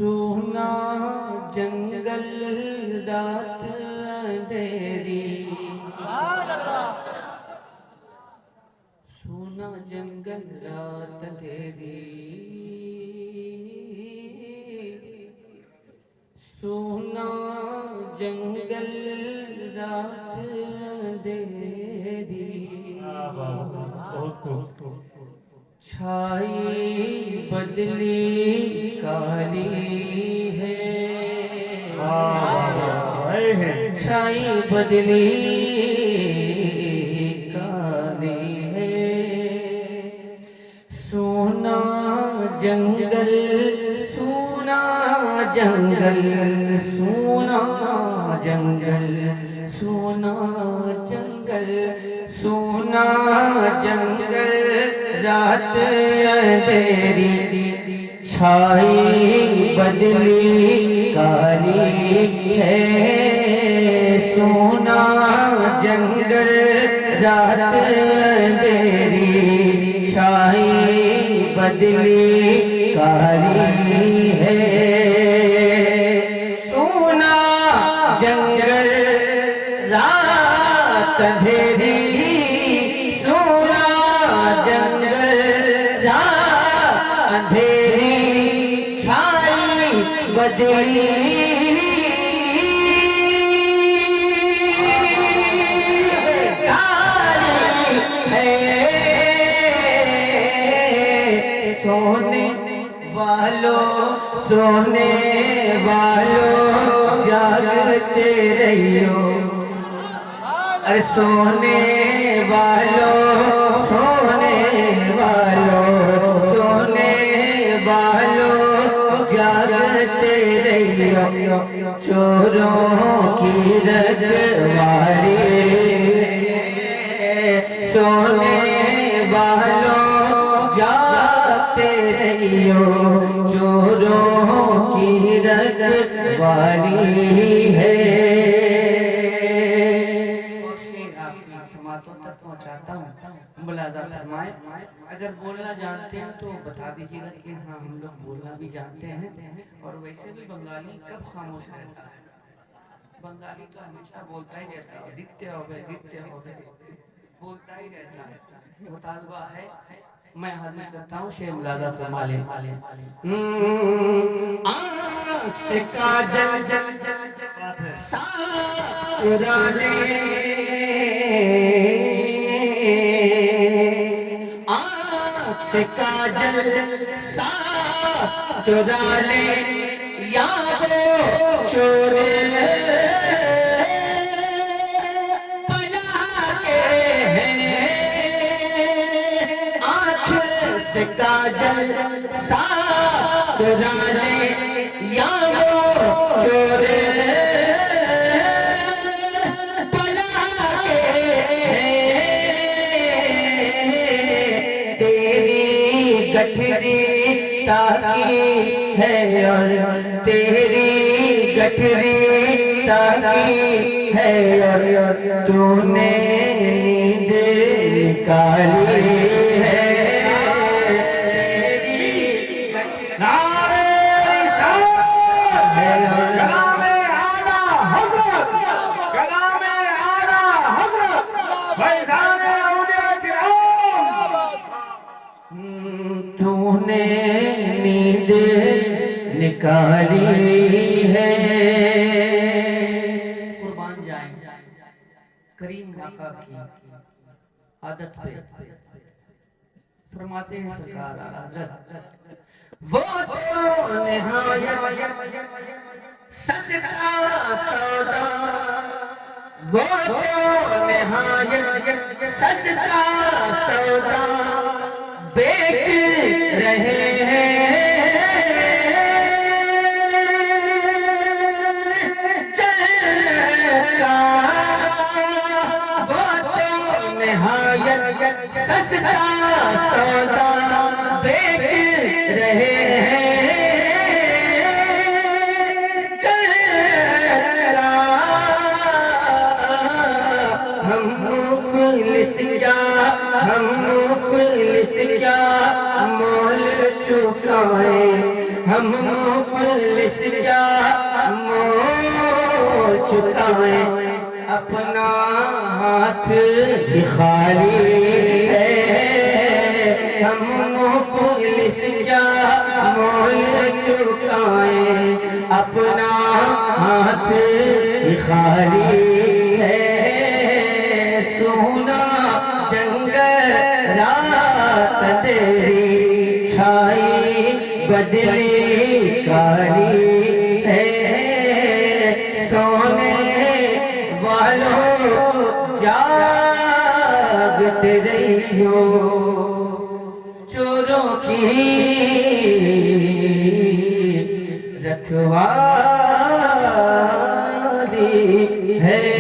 सोना जंगल रात अंधेरी, सोना जंगल रात अंधेरी, सोना जंगल रात अंधेरी, छाई बदली काली है, छाई बदली काली है, सोना जंगल सोना जंगल सोना जंगल सोना जंगल सोना जंगल रात अंधेरी, छाई बदली काली है, सोना जंगल रात अंधेरी, छाई बदली काली है, सोना जंगल रात अंधेरी, सोना जंगल रात अंधेरी, छाई बदली काली है, सोने वालों जागते रहियो, अरे सोने वालों जागते रहियो, चोरों की रखवाली, सोने वालों जागते रहियो, चोरों की रखवाली है। समातों तक पहुँचाता हूँ, मुलाजा फरमाए। अगर बोलना जानते हैं तो बता दीजिएगा कि हाँ हम लोग बोलना भी जानते हैं। और वैसे भी बंगाली कब खामोश रहता है? बंगाली तो हमेशा बोलता ही रहता है, दित्य हो गए बोलता ही रहता है। मुतालबा है, मैं हाजिर करता हूँ शेर मुलाजा फरमा ले। आँख से काजल साथ चुरा ले, आँख से काजल साथ चुरा ले, या वो चोर पला के हैं, आँख से काजल साथ चुरा ले, या वो चोर गठरी ताकी है, और तेरी गठरी ताकी है, और तूने नींद निकाली है, तेरी गठरी कलामे आला हज़रत, कलामे आला हज़रत, फैज़ाने औलिया किराम, तूने नींद निकाली है। कुर्बान जाए करीम आका की आदत पे फरमाते हैं सरकार हज़रत, वो तो निहायत सस्ता सौदा, वो तो निहायत सस्ता सौदा बेच रहे हैं, चलका वो तो निहायत सस्ता सौदा बेच रहे हैं, चलका हम मुफलिस क्या, हम मुफलिस क्या मोल चुकाए, हम मुफलिस चुकाए अपना हाथ खाली है, हम मुफलिस क्या मोल चुकाए अपना हाथ खाली है। सोना जंगल रात तेरी छाई बदली काली है, सोने वालों जागते रहियो, चोरों की रखवाली है।